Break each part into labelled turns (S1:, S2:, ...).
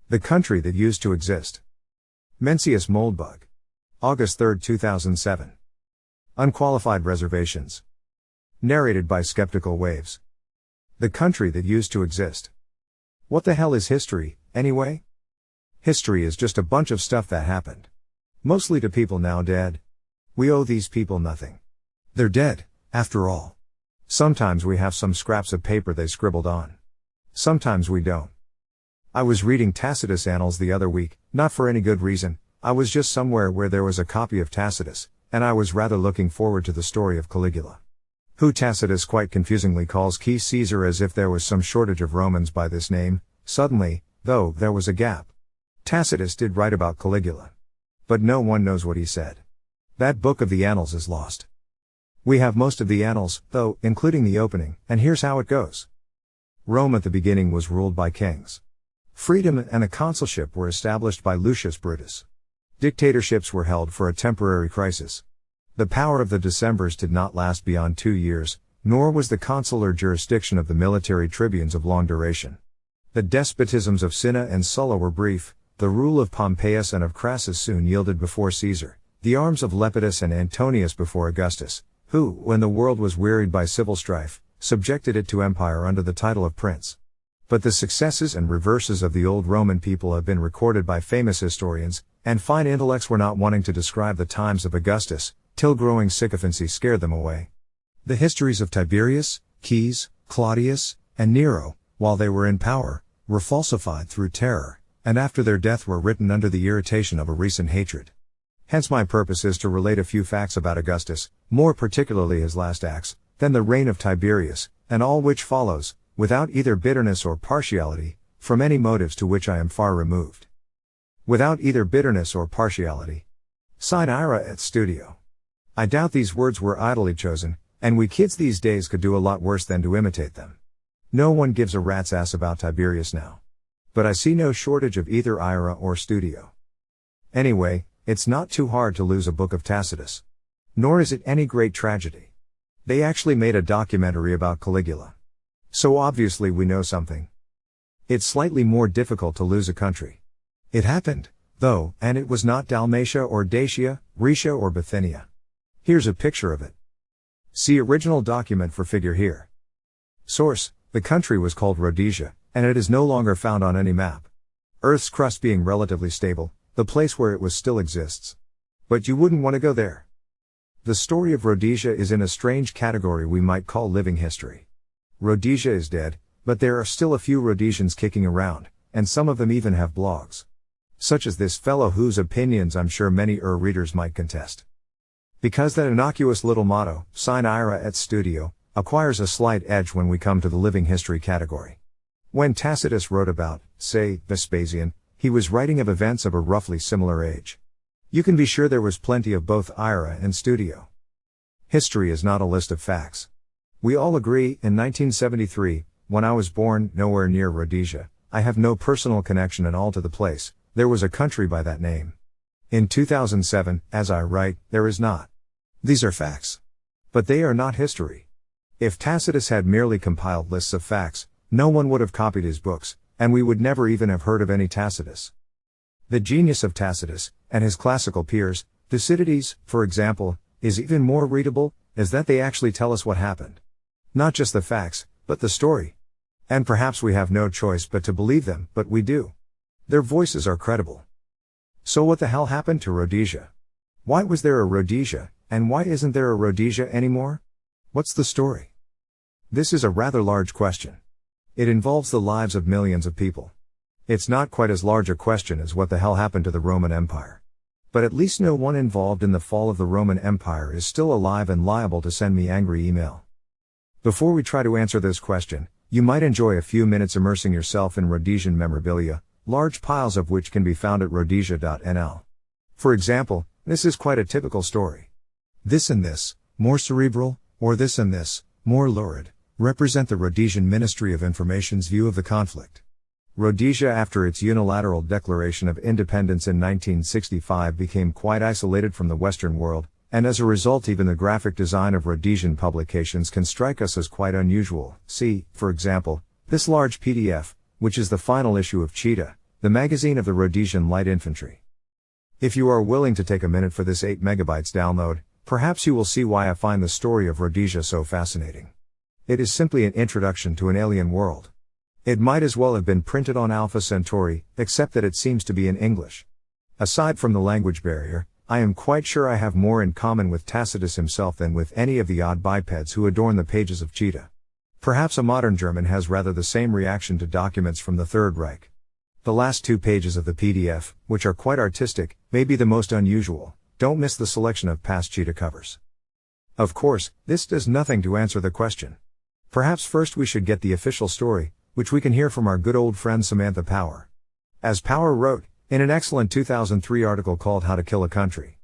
S1: The country that used to exist. Mencius Moldbug. August 3, 2007. Unqualified Reservations. Narrated by Skeptical Waves. The country that used to exist. What the hell is history, anyway? History is just a bunch of stuff that happened. Mostly to people now dead. We owe these people nothing. They're dead, after all. Sometimes we have some scraps of paper they scribbled on. Sometimes we don't. I was reading Tacitus' Annals the other week, not for any good reason. I was just somewhere where there was a copy of Tacitus, and I was rather looking forward to the story of Caligula. Who Tacitus quite confusingly calls Key Caesar, as if there was some shortage of Romans by this name. Suddenly, though, there was a gap. Tacitus did write about Caligula. But no one knows what he said. That book of the Annals is lost. We have most of the Annals, though, including the opening, and here's how it goes. Rome at the beginning was ruled by kings. Freedom and a consulship were established by Lucius Brutus. Dictatorships were held for a temporary crisis. The power of the decemvirs did not last beyond 2 years, nor was the consular jurisdiction of the military tribunes of long duration. The despotisms of Cinna and Sulla were brief. The rule of Pompeius and of Crassus soon yielded before Caesar, the arms of Lepidus and Antonius before Augustus, who, when the world was wearied by civil strife, subjected it to empire under the title of prince. But the successes and reverses of the old Roman people have been recorded by famous historians, and fine intellects were not wanting to describe the times of Augustus, till growing sycophancy scared them away. The histories of Tiberius, Caius, Claudius, and Nero, while they were in power, were falsified through terror, and after their death were written under the irritation of a recent hatred. Hence my purpose is to relate a few facts about Augustus, more particularly his last acts, then the reign of Tiberius, and all which follows, without either bitterness or partiality, from any motives to which I am far removed. Without either bitterness or partiality. Sine ira et studio. I doubt these words were idly chosen, and we kids these days could do a lot worse than to imitate them. No one gives a rat's ass about Tiberius now. But I see no shortage of either ira or studio. Anyway, it's not too hard to lose a book of Tacitus. Nor is it any great tragedy. They actually made a documentary about Caligula. So obviously we know something. It's slightly more difficult to lose a country. It happened, though, and it was not Dalmatia or Dacia, Rhaetia or Bithynia. Here's a picture of it. See original document for figure here. Source: the country was called Rhodesia, and it is no longer found on any map. Earth's crust being relatively stable, the place where it was still exists. But you wouldn't want to go there. The story of Rhodesia is in a strange category we might call living history. Rhodesia is dead, but there are still a few Rhodesians kicking around, and some of them even have blogs. Such as this fellow whose opinions I'm sure many readers might contest. Because that innocuous little motto, sine ira et studio, acquires a slight edge when we come to the living history category. When Tacitus wrote about, say, Vespasian, he was writing of events of a roughly similar age. You can be sure there was plenty of both ira and studio. History is not a list of facts. We all agree, in 1973, when I was born, nowhere near Rhodesia, I have no personal connection at all to the place, there was a country by that name. In 2007, as I write, there is not. These are facts. But they are not history. If Tacitus had merely compiled lists of facts, no one would have copied his books, and we would never even have heard of any Tacitus. The genius of Tacitus, and his classical peers, Thucydides, for example, is even more readable, as that they actually tell us what happened. Not just the facts, but the story. And perhaps we have no choice but to believe them, but we do. Their voices are credible. So what the hell happened to Rhodesia? Why was there a Rhodesia, and why isn't there a Rhodesia anymore? What's the story? This is a rather large question. It involves the lives of millions of people. It's not quite as large a question as what the hell happened to the Roman Empire. But at least no one involved in the fall of the Roman Empire is still alive and liable to send me angry email. Before we try to answer this question, you might enjoy a few minutes immersing yourself in Rhodesian memorabilia, large piles of which can be found at rhodesia.nl. For example, this is quite a typical story. This and this, more cerebral, or this and this, more lurid, represent the Rhodesian Ministry of Information's view of the conflict. Rhodesia, after its unilateral declaration of independence in 1965, became quite isolated from the Western world, and as a result even the graphic design of Rhodesian publications can strike us as quite unusual. See, for example, this large PDF, which is the final issue of Cheetah, the magazine of the Rhodesian Light Infantry. If you are willing to take a minute for this 8 megabytes download, perhaps you will see why I find the story of Rhodesia so fascinating. It is simply an introduction to an alien world. It might as well have been printed on Alpha Centauri, except that it seems to be in English. Aside from the language barrier, I am quite sure I have more in common with Tacitus himself than with any of the odd bipeds who adorn the pages of Cheetah. Perhaps a modern German has rather the same reaction to documents from the Third Reich. The last 2 pages of the PDF, which are quite artistic, may be the most unusual. Don't miss the selection of past Cheetah covers. Of course, this does nothing to answer the question. Perhaps first we should get the official story, which we can hear from our good old friend Samantha Power. As Power wrote, in an excellent 2003 article called How to Kill a Country.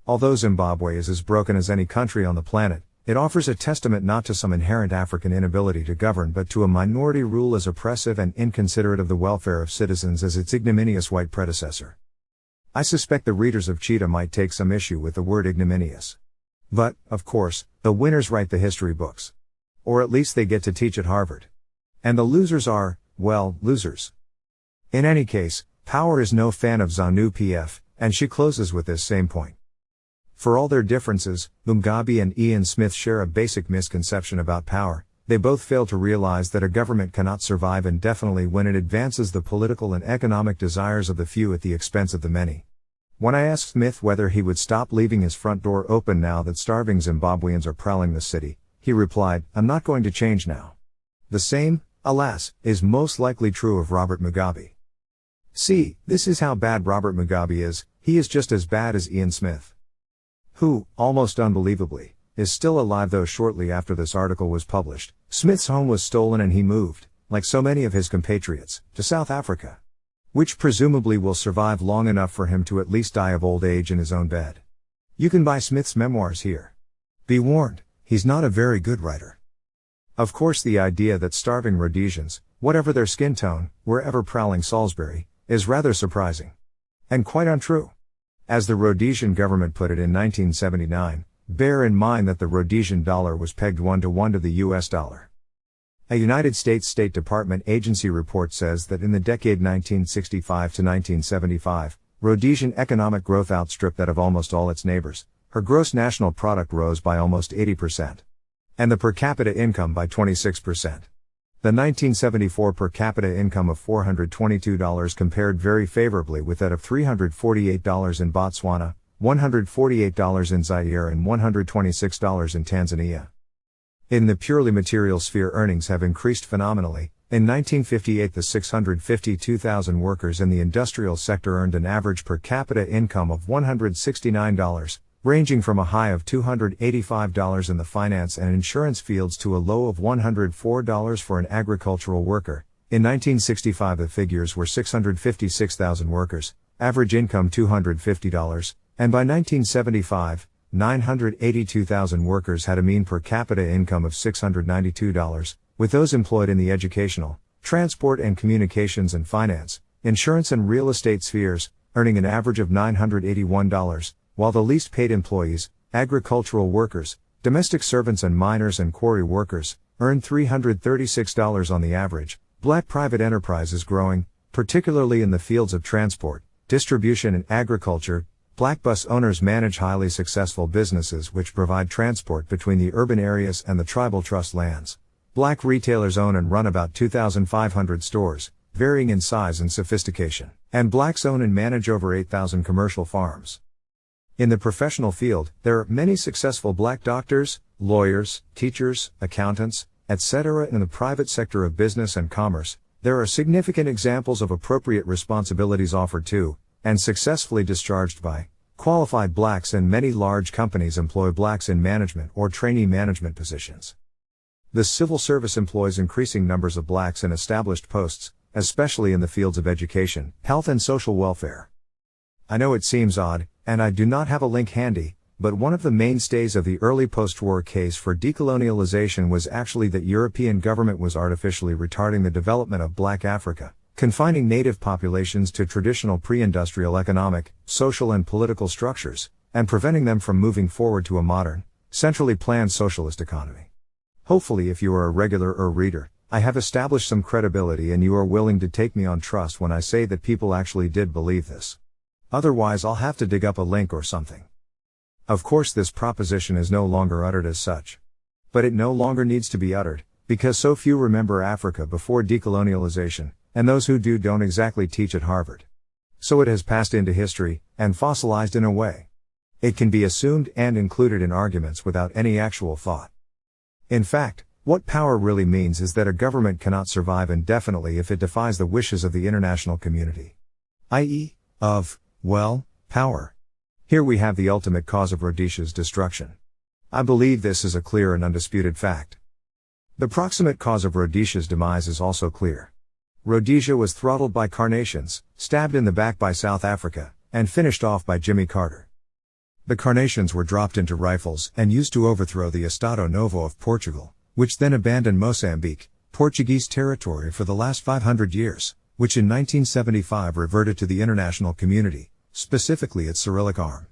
S1: Although Zimbabwe is as broken as any country on the planet, it offers a testament not to some inherent African inability to govern but to a minority rule as oppressive and inconsiderate of the welfare of citizens as its ignominious white predecessor. I suspect the readers of Cheetah might take some issue with the word ignominious. But, of course, the winners write the history books. Or at least they get to teach at Harvard. And the losers are, well, losers. In any case, Power is no fan of ZANU-PF, and she closes with this same point. For all their differences, Mugabe and Ian Smith share a basic misconception about power. They both fail to realize that a government cannot survive indefinitely when it advances the political and economic desires of the few at the expense of the many. When I asked Smith whether he would stop leaving his front door open now that starving Zimbabweans are prowling the city, he replied, "I'm not going to change now." The same, alas, is most likely true of Robert Mugabe. See, this is how bad Robert Mugabe is. He is just as bad as Ian Smith, who, almost unbelievably, is still alive though shortly after this article was published. Smith's home was stolen and he moved, like so many of his compatriots, to South Africa, which presumably will survive long enough for him to at least die of old age in his own bed. You can buy Smith's memoirs here. Be warned, he's not a very good writer. Of course, the idea that starving Rhodesians, whatever their skin tone, were ever prowling Salisbury, is rather surprising. And quite untrue. As the Rhodesian government put it in 1979, bear in mind that the Rhodesian dollar was pegged 1-to-1 to the US dollar. A United States State Department agency report says that in the decade 1965 to 1975, Rhodesian economic growth outstripped that of almost all its neighbors. Her gross national product rose by almost 80%. And the per capita income by 26%. The 1974 per capita income of $422 compared very favorably with that of $348 in Botswana, $148 in Zaire and $126 in Tanzania. In the purely material sphere, earnings have increased phenomenally. In 1958, the 652,000 workers in the industrial sector earned an average per capita income of $169, ranging from a high of $285 in the finance and insurance fields to a low of $104 for an agricultural worker. In 1965 the figures were 656,000 workers, average income $250, and by 1975, 982,000 workers had a mean per capita income of $692, with those employed in the educational, transport and communications and finance, insurance and real estate spheres, earning an average of $981. While the least paid employees, agricultural workers, domestic servants and miners and quarry workers, earned $336 on the average. Black private enterprise is growing, particularly in the fields of transport, distribution and agriculture. Black bus owners manage highly successful businesses which provide transport between the urban areas and the tribal trust lands. Black retailers own and run about 2,500 stores, varying in size and sophistication, and blacks own and manage over 8,000 commercial farms. In the professional field, there are many successful black doctors, lawyers, teachers, accountants, etc. In the private sector of business and commerce, there are significant examples of appropriate responsibilities offered to, and successfully discharged by, qualified blacks, and many large companies employ blacks in management or trainee management positions. The civil service employs increasing numbers of blacks in established posts, especially in the fields of education, health and social welfare. I know it seems odd, and I do not have a link handy, but one of the mainstays of the early post-war case for decolonialization was actually that European government was artificially retarding the development of Black Africa, confining native populations to traditional pre-industrial economic, social and political structures, and preventing them from moving forward to a modern, centrally planned socialist economy. Hopefully if you are a regular reader, I have established some credibility and you are willing to take me on trust when I say that people actually did believe this. Otherwise I'll have to dig up a link or something. Of course this proposition is no longer uttered as such. But it no longer needs to be uttered, because so few remember Africa before decolonialization, and those who do don't exactly teach at Harvard. So it has passed into history, and fossilized in a way. It can be assumed and included in arguments without any actual thought. In fact, what power really means is that a government cannot survive indefinitely if it defies the wishes of the international community. I.e., of, well, power. Here we have the ultimate cause of Rhodesia's destruction. I believe this is a clear and undisputed fact. The proximate cause of Rhodesia's demise is also clear. Rhodesia was throttled by Carnations, stabbed in the back by South Africa, and finished off by Jimmy Carter. The Carnations were dropped into rifles and used to overthrow the Estado Novo of Portugal, which then abandoned Mozambique, Portuguese territory for the last 500 years, which in 1975 reverted to the international community, specifically its Cyrillic arm.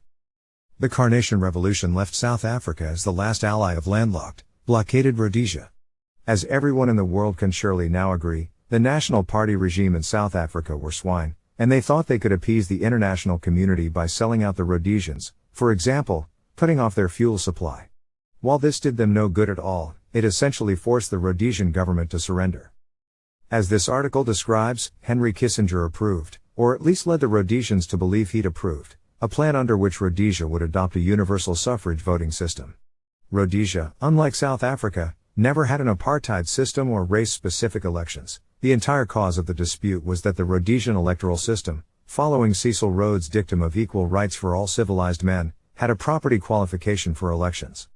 S1: The Carnation Revolution left South Africa as the last ally of landlocked, blockaded Rhodesia. As everyone in the world can surely now agree, the National Party regime in South Africa were swine, and they thought they could appease the international community by selling out the Rhodesians, for example, cutting off their fuel supply. While this did them no good at all, it essentially forced the Rhodesian government to surrender. As this article describes, Henry Kissinger approved, or at least led the Rhodesians to believe he'd approved, a plan under which Rhodesia would adopt a universal suffrage voting system. Rhodesia, unlike South Africa, never had an apartheid system or race-specific elections. The entire cause of the dispute was that the Rhodesian electoral system, following Cecil Rhodes' dictum of equal rights for all civilized men, had a property qualification for elections.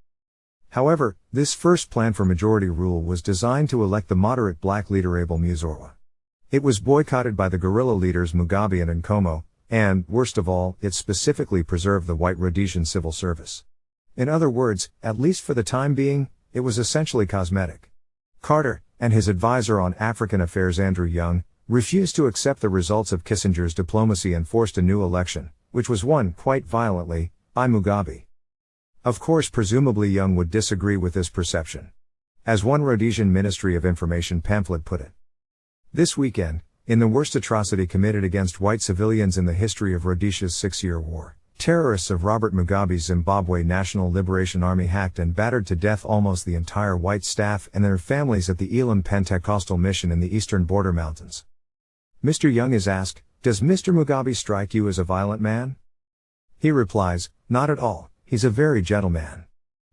S1: However, this first plan for majority rule was designed to elect the moderate black leader Abel Muzorewa. It was boycotted by the guerrilla leaders Mugabe and Nkomo, and, worst of all, it specifically preserved the white Rhodesian civil service. In other words, at least for the time being, it was essentially cosmetic. Carter, and his advisor on African affairs Andrew Young, refused to accept the results of Kissinger's diplomacy and forced a new election, which was won, quite violently, by Mugabe. Of course, presumably Young would disagree with this perception. As one Rhodesian Ministry of Information pamphlet put it, this weekend, in the worst atrocity committed against white civilians in the history of Rhodesia's 6-year war, terrorists of Robert Mugabe's Zimbabwe National Liberation Army hacked and battered to death almost the entire white staff and their families at the Elam Pentecostal Mission in the eastern border mountains. Mr. Young is asked, "Does Mr. Mugabe strike you as a violent man?" He replies, "Not at all, he's a very gentle man."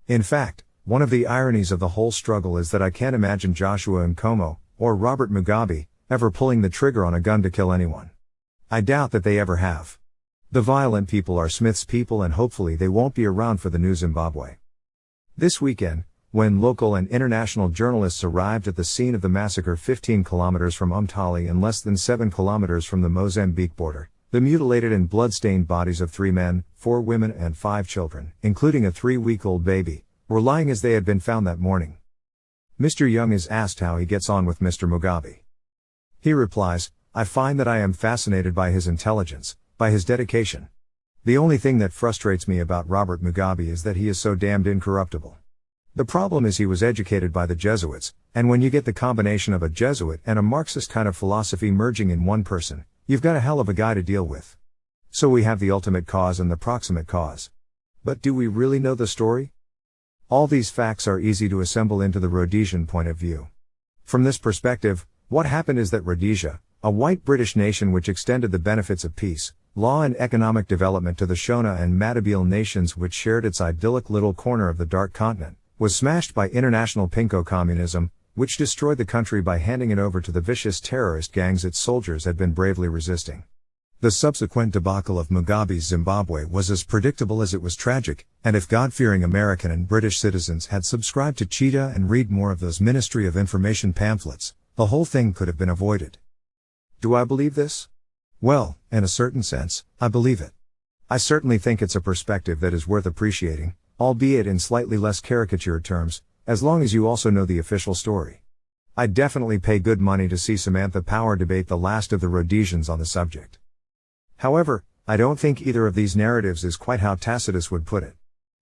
S1: In fact, one of the ironies of the whole struggle is that I can't imagine Joshua Nkomo, or Robert Mugabe, ever pulling the trigger on a gun to kill anyone. I doubt that they ever have. The violent people are Smith's people and hopefully they won't be around for the new Zimbabwe. This weekend, when local and international journalists arrived at the scene of the massacre 15 kilometers from Umtali and less than 7 kilometers from the Mozambique border, the mutilated and blood-stained bodies of 3 men, 4 women and 5 children, including a 3-week-old baby, were lying as they had been found that morning. Mr. Young is asked how he gets on with Mr. Mugabe. He replies, "I find that I am fascinated by his intelligence, by his dedication. The only thing that frustrates me about Robert Mugabe is that he is so damned incorruptible. The problem is he was educated by the Jesuits, and when you get the combination of a Jesuit and a Marxist kind of philosophy merging in one person, you've got a hell of a guy to deal with. So we have the ultimate cause and the proximate cause. But do we really know the story? All these facts are easy to assemble into the Rhodesian point of view. From this perspective, what happened is that Rhodesia, a white British nation which extended the benefits of peace, law and economic development to the Shona and Matabele nations which shared its idyllic little corner of the Dark Continent, was smashed by international pinko communism, which destroyed the country by handing it over to the vicious terrorist gangs its soldiers had been bravely resisting. The subsequent debacle of Mugabe's Zimbabwe was as predictable as it was tragic, and if God-fearing American and British citizens had subscribed to Cheetah and read more of those Ministry of Information pamphlets, the whole thing could have been avoided. Do I believe this? Well, in a certain sense, I believe it. I certainly think it's a perspective that is worth appreciating, albeit in slightly less caricatured terms, as long as you also know the official story. I'd definitely pay good money to see Samantha Power debate the last of the Rhodesians on the subject. However, I don't think either of these narratives is quite how Tacitus would put it.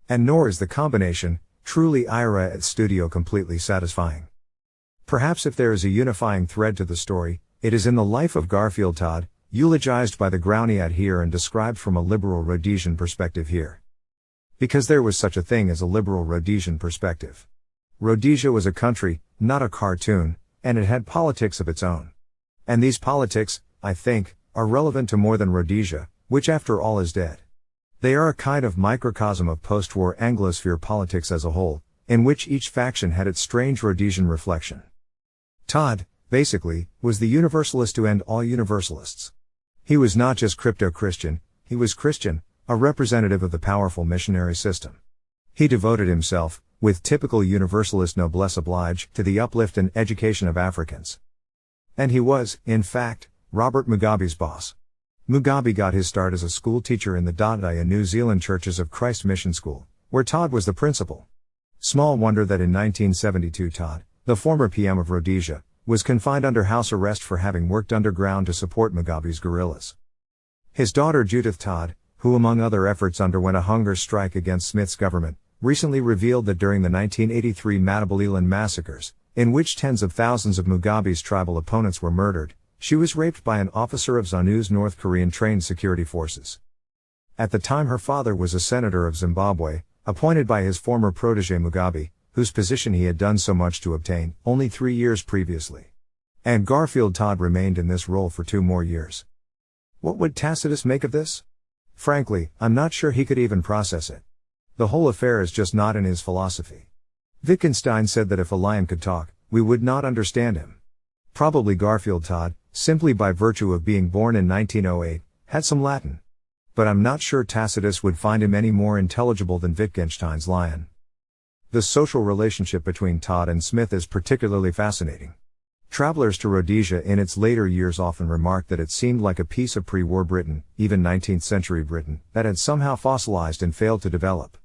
S1: And nor is the combination, truly ira et studio, completely satisfying. Perhaps if there is a unifying thread to the story, it is in the life of Garfield Todd, eulogized by the Growniat here and described from a liberal Rhodesian perspective here. Because there was such a thing as a liberal Rhodesian perspective. Rhodesia was a country, not a cartoon, and it had politics of its own. And these politics, I think, are relevant to more than Rhodesia, which after all is dead. They are a kind of microcosm of post-war Anglosphere politics as a whole, in which each faction had its strange Rhodesian reflection. Todd, basically, was the universalist to end all universalists. He was not just crypto-Christian, he was Christian, a representative of the powerful missionary system. He devoted himself, with typical universalist noblesse oblige, to the uplift and education of Africans. And he was, in fact, Robert Mugabe's boss. Mugabe got his start as a school teacher in the Dodaya New Zealand Churches of Christ Mission School, where Todd was the principal. Small wonder that in 1972 Todd, the former PM of Rhodesia, was confined under house arrest for having worked underground to support Mugabe's guerrillas. His daughter Judith Todd, who among other efforts underwent a hunger strike against Smith's government, recently revealed that during the 1983 Matabeleland massacres, in which tens of thousands of Mugabe's tribal opponents were murdered, she was raped by an officer of ZANU's North Korean trained security forces. At the time her father was a senator of Zimbabwe, appointed by his former protege Mugabe, whose position he had done so much to obtain, only 3 years previously. And Garfield Todd remained in this role for 2 more years. What would Tacitus make of this? Frankly, I'm not sure he could even process it. The whole affair is just not in his philosophy. Wittgenstein said that if a lion could talk, we would not understand him. Probably Garfield Todd, simply by virtue of being born in 1908, had some Latin. But I'm not sure Tacitus would find him any more intelligible than Wittgenstein's lion. The social relationship between Todd and Smith is particularly fascinating. Travelers to Rhodesia in its later years often remarked that it seemed like a piece of pre-war Britain, even 19th century Britain, that had somehow fossilized and failed to develop.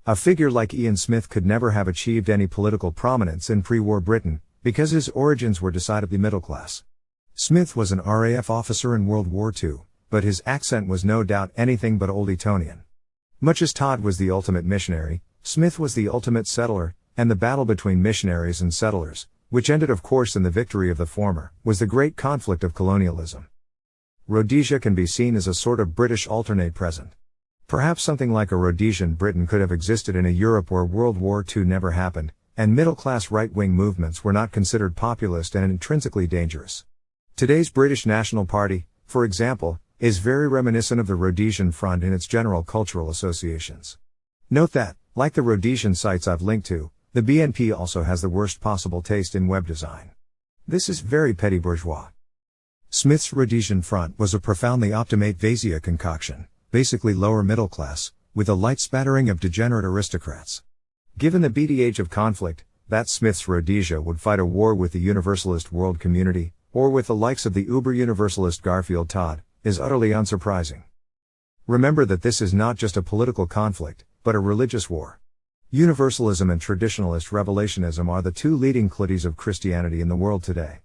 S1: A figure like Ian Smith could never have achieved any political prominence in pre-war Britain, because his origins were decidedly middle class. Smith was an RAF officer in World War II, but his accent was no doubt anything but Old Etonian. Much as Todd was the ultimate missionary, Smith was the ultimate settler, and the battle between missionaries and settlers, which ended of course in the victory of the former, was the great conflict of colonialism. Rhodesia can be seen as a sort of British alternate present. Perhaps something like a Rhodesian Britain could have existed in a Europe where World War II never happened, and middle-class right-wing movements were not considered populist and intrinsically dangerous. Today's British National Party, for example, is very reminiscent of the Rhodesian Front in its general cultural associations. Note that, like the Rhodesian sites I've linked to, the BNP also has the worst possible taste in web design. This is very petty bourgeois. Smith's Rhodesian Front was a profoundly optimate Vasia concoction, basically lower middle class, with a light spattering of degenerate aristocrats. Given the beady age of conflict, that Smith's Rhodesia would fight a war with the Universalist world community, or with the likes of the uber-universalist Garfield Todd, is utterly unsurprising. Remember that this is not just a political conflict, but a religious war. Universalism and traditionalist revelationism are the 2 leading cliques of Christianity in the world today.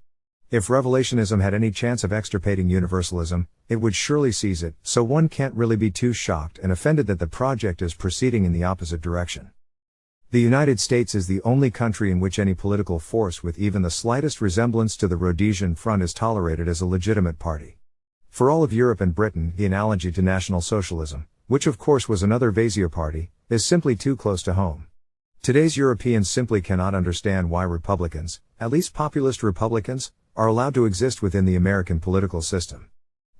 S1: If revelationism had any chance of extirpating universalism, it would surely seize it, so one can't really be too shocked and offended that the project is proceeding in the opposite direction. The United States is the only country in which any political force with even the slightest resemblance to the Rhodesian Front is tolerated as a legitimate party. For all of Europe and Britain, the analogy to National Socialism, which of course was another Vasia party, is simply too close to home. Today's Europeans simply cannot understand why Republicans, at least populist Republicans, are allowed to exist within the American political system.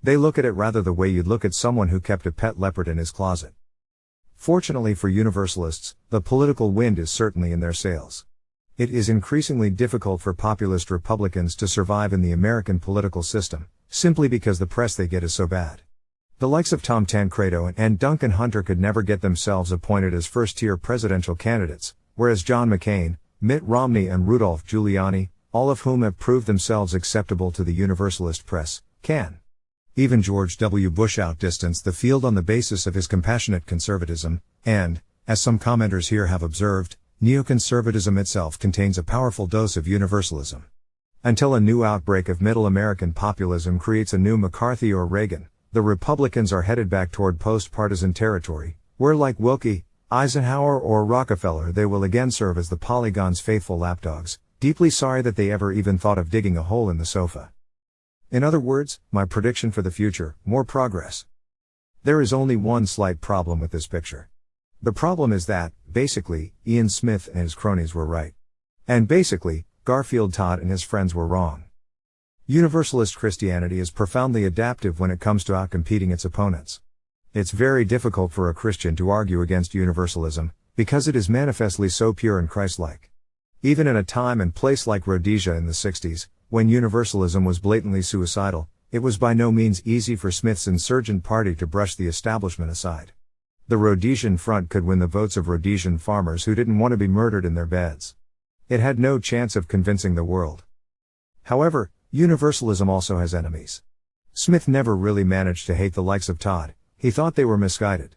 S1: They look at it rather the way you'd look at someone who kept a pet leopard in his closet. Fortunately for Universalists, the political wind is certainly in their sails. It is increasingly difficult for populist Republicans to survive in the American political system, simply because the press they get is so bad. The likes of Tom Tancredo and Duncan Hunter could never get themselves appointed as first-tier presidential candidates, whereas John McCain, Mitt Romney and Rudolph Giuliani, all of whom have proved themselves acceptable to the Universalist press, can. Even George W. Bush outdistanced the field on the basis of his compassionate conservatism, and, as some commenters here have observed, neoconservatism itself contains a powerful dose of universalism. Until a new outbreak of middle American populism creates a new McCarthy or Reagan, the Republicans are headed back toward post-partisan territory, where like Wilkie, Eisenhower or Rockefeller they will again serve as the Polygon's faithful lapdogs, deeply sorry that they ever even thought of digging a hole in the sofa. In other words, my prediction for the future, more progress. There is only one slight problem with this picture. The problem is that, basically, Ian Smith and his cronies were right. And basically, Garfield Todd and his friends were wrong. Universalist Christianity is profoundly adaptive when it comes to outcompeting its opponents. It's very difficult for a Christian to argue against universalism, because it is manifestly so pure and Christ-like. Even in a time and place like Rhodesia in the 60s, when universalism was blatantly suicidal, it was by no means easy for Smith's insurgent party to brush the establishment aside. The Rhodesian Front could win the votes of Rhodesian farmers who didn't want to be murdered in their beds. It had no chance of convincing the world. However, universalism also has enemies. Smith never really managed to hate the likes of Todd. He thought they were misguided.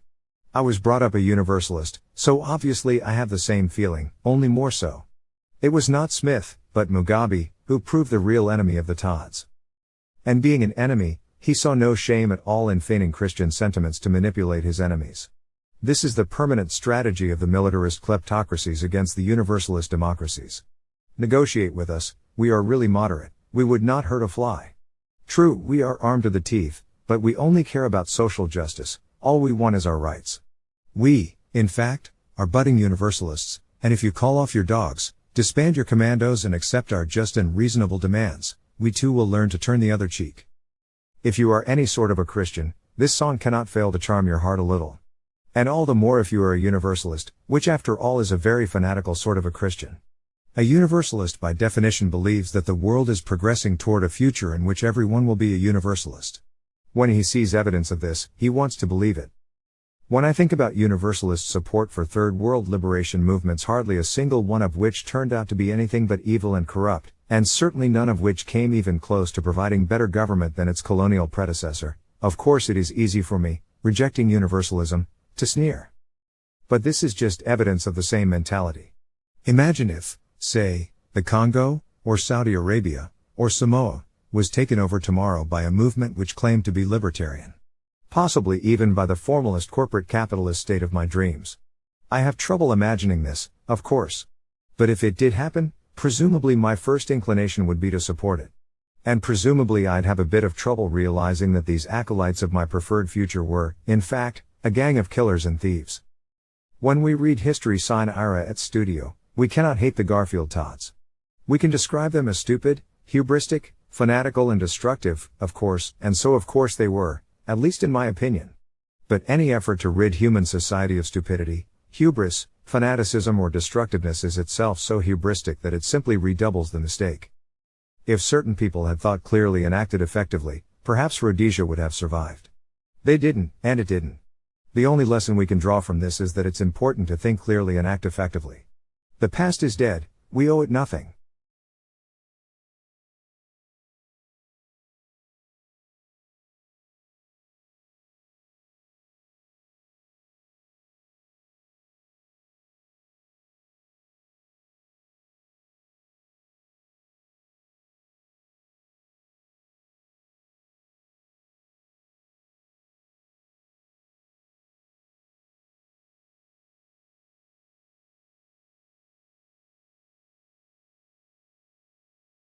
S1: I was brought up a universalist, so obviously I have the same feeling, only more so. It was not Smith, but Mugabe, who proved the real enemy of the Todds. And being an enemy, he saw no shame at all in feigning Christian sentiments to manipulate his enemies. This is the permanent strategy of the militarist kleptocracies against the universalist democracies. Negotiate with us, we are really moderate, we would not hurt a fly. True, we are armed to the teeth, but we only care about social justice, all we want is our rights. We, in fact, are budding universalists, and if you call off your dogs, disband your commandos and accept our just and reasonable demands, we too will learn to turn the other cheek. If you are any sort of a Christian, this song cannot fail to charm your heart a little. And all the more if you are a universalist, which after all is a very fanatical sort of a Christian. A universalist by definition believes that the world is progressing toward a future in which everyone will be a universalist. When he sees evidence of this, he wants to believe it. When I think about universalist support for third world liberation movements, hardly a single one of which turned out to be anything but evil and corrupt, and certainly none of which came even close to providing better government than its colonial predecessor, of course it is easy for me, rejecting universalism, to sneer. But this is just evidence of the same mentality. Imagine if, say, the Congo, or Saudi Arabia, or Samoa, was taken over tomorrow by a movement which claimed to be libertarian. Possibly even by the formalist corporate capitalist state of my dreams. I have trouble imagining this, of course. But if it did happen, presumably my first inclination would be to support it. And presumably I'd have a bit of trouble realizing that these acolytes of my preferred future were, in fact, a gang of killers and thieves. When we read history sine ira et studio, we cannot hate the Garfield Todds. We can describe them as stupid, hubristic, fanatical and destructive, of course, and so of course they were, at least in my opinion. But any effort to rid human society of stupidity, hubris, fanaticism or destructiveness is itself so hubristic that it simply redoubles the mistake. If certain people had thought clearly and acted effectively, perhaps Rhodesia would have survived. They didn't, and it didn't. The only lesson we can draw from this is that it's important to think clearly and act effectively. The past is dead, we owe it nothing.